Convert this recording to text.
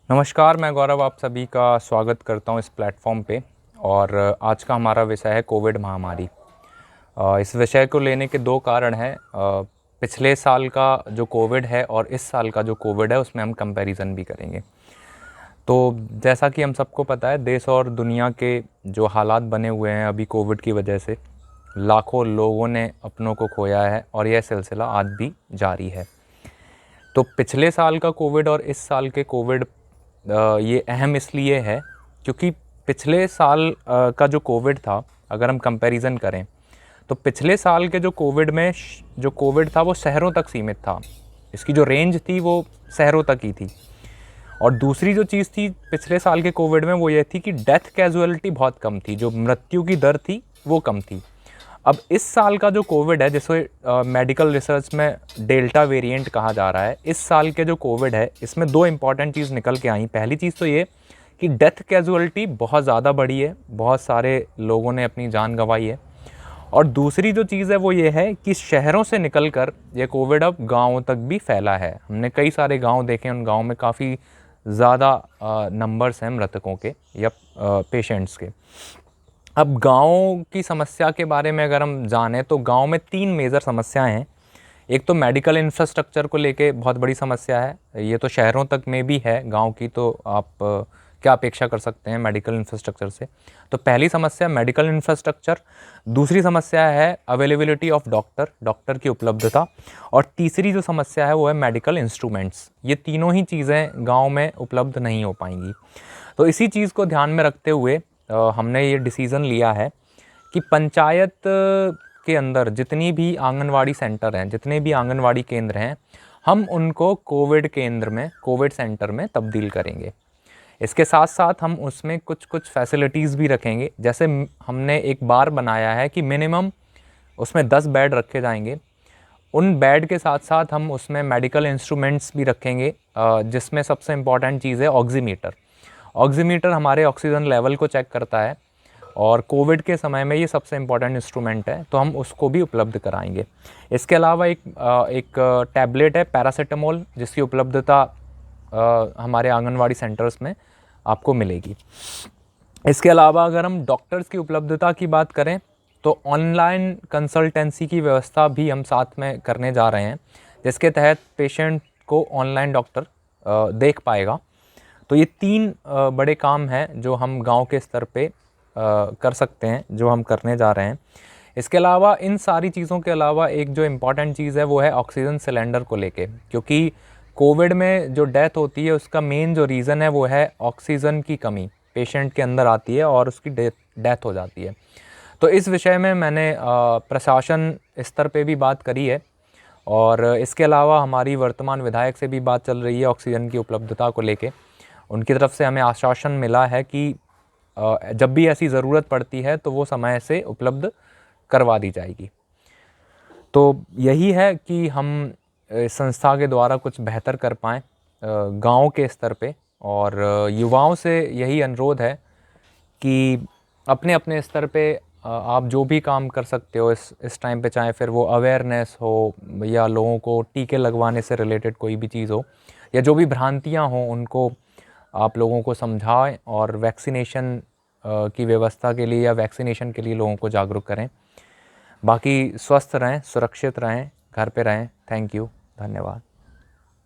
नमस्कार, मैं गौरव आप सभी का स्वागत करता हूं इस प्लेटफॉर्म पे। और आज का हमारा विषय है कोविड महामारी। इस विषय को लेने के दो कारण हैं। पिछले साल का जो कोविड है और इस साल का जो कोविड है उसमें हम कंपैरिजन भी करेंगे। तो जैसा कि हम सबको पता है, देश और दुनिया के जो हालात बने हुए हैं अभी कोविड की वजह से, लाखों लोगों ने अपनों को खोया है और यह सिलसिला आज भी जारी है। तो पिछले साल का कोविड और इस साल के कोविड ये अहम इसलिए है क्योंकि पिछले साल का जो कोविड था, अगर हम कंपैरिजन करें तो पिछले साल के जो कोविड में जो कोविड था वो शहरों तक सीमित था। इसकी जो रेंज थी वो शहरों तक ही थी। और दूसरी जो चीज़ थी पिछले साल के कोविड में वो ये थी कि डेथ कैजुअलिटी बहुत कम थी, जो मृत्यु की दर थी वो कम थी। अब इस साल का जो कोविड है, जिसे मेडिकल रिसर्च में डेल्टा वेरिएंट कहा जा रहा है, इस साल के जो कोविड है इसमें दो इम्पॉर्टेंट चीज़ निकल के आई। पहली चीज़ तो ये कि डेथ कैजुअलिटी बहुत ज़्यादा बढ़ी है, बहुत सारे लोगों ने अपनी जान गंवाई है। और दूसरी जो चीज़ है वो ये है कि शहरों से निकल कर ये कोविड अब गाँवों तक भी फैला है। हमने कई सारे गाँव देखे, उन गाँव में काफ़ी ज़्यादा नंबर्स हैं मृतकों के या पेशेंट्स के। अब गाँव की समस्या के बारे में अगर हम जानें तो गाँव में 3 मेजर समस्याएं हैं। एक तो मेडिकल इंफ्रास्ट्रक्चर को लेके बहुत बड़ी समस्या है, ये तो शहरों तक में भी है, गाँव की तो आप क्या अपेक्षा कर सकते हैं मेडिकल इंफ्रास्ट्रक्चर से। तो पहली समस्या मेडिकल इंफ्रास्ट्रक्चर, दूसरी समस्या है अवेलेबिलिटी ऑफ डॉक्टर की उपलब्धता, और तीसरी जो समस्या है वो है मेडिकल इंस्ट्रूमेंट्स। ये तीनों ही चीज़ें गाँव में उपलब्ध नहीं हो पाएंगी। तो इसी चीज़ को ध्यान में रखते हुए हमने ये डिसीज़न लिया है कि पंचायत के अंदर जितनी भी आंगनवाड़ी सेंटर हैं, जितने भी आंगनवाड़ी केंद्र हैं, हम उनको कोविड सेंटर में तब्दील करेंगे। इसके साथ साथ हम उसमें कुछ फैसिलिटीज़ भी रखेंगे। जैसे हमने एक बार बनाया है कि मिनिमम उसमें 10 बेड रखे जाएंगे। उन बेड के साथ साथ हम उसमें मेडिकल इंस्ट्रूमेंट्स भी रखेंगे, जिसमें सबसे इम्पॉर्टेंट चीज़ है ऑक्सीमीटर। ऑक्सीमीटर हमारे ऑक्सीजन लेवल को चेक करता है और कोविड के समय में ये सबसे इम्पॉर्टेंट इंस्ट्रूमेंट है, तो हम उसको भी उपलब्ध कराएंगे। इसके अलावा एक टैबलेट है पैरासीटामोल, जिसकी उपलब्धता हमारे आंगनवाड़ी सेंटर्स में आपको मिलेगी। इसके अलावा अगर हम डॉक्टर्स की उपलब्धता की बात करें तो ऑनलाइन कंसल्टेंसी की व्यवस्था भी हम साथ में करने जा रहे हैं, जिसके तहत पेशेंट को ऑनलाइन डॉक्टर देख पाएगा। तो ये 3 बड़े काम हैं जो हम गांव के स्तर पे कर सकते हैं, जो हम करने जा रहे हैं। इसके अलावा इन सारी चीज़ों के अलावा एक जो इम्पॉर्टेंट चीज़ है वो है ऑक्सीजन सिलेंडर को लेके, क्योंकि कोविड में जो डेथ होती है उसका मेन जो रीज़न है वो है ऑक्सीजन की कमी पेशेंट के अंदर आती है और उसकी डेथ हो जाती है। तो इस विषय में मैंने प्रशासन स्तर पे भी बात करी है, और इसके अलावा हमारी वर्तमान विधायक से भी बात चल रही है ऑक्सीजन की उपलब्धता को लेके। उनकी तरफ से हमें आश्वासन मिला है कि जब भी ऐसी ज़रूरत पड़ती है तो वो समय से उपलब्ध करवा दी जाएगी। तो यही है कि हम इस संस्था के द्वारा कुछ बेहतर कर पाएँ गाँव के स्तर पे। और युवाओं से यही अनुरोध है कि अपने अपने स्तर पे आप जो भी काम कर सकते हो इस टाइम पे, चाहे फिर वो अवेयरनेस हो या लोगों को टीके लगवाने से रिलेटेड कोई भी चीज़ हो, या जो भी भ्रांतियाँ हों उनको आप लोगों को समझाएं और वैक्सीनेशन की व्यवस्था के लिए या वैक्सीनेशन के लिए लोगों को जागरूक करें। बाकी स्वस्थ रहें, सुरक्षित रहें, घर पे रहें। थैंक यू, धन्यवाद।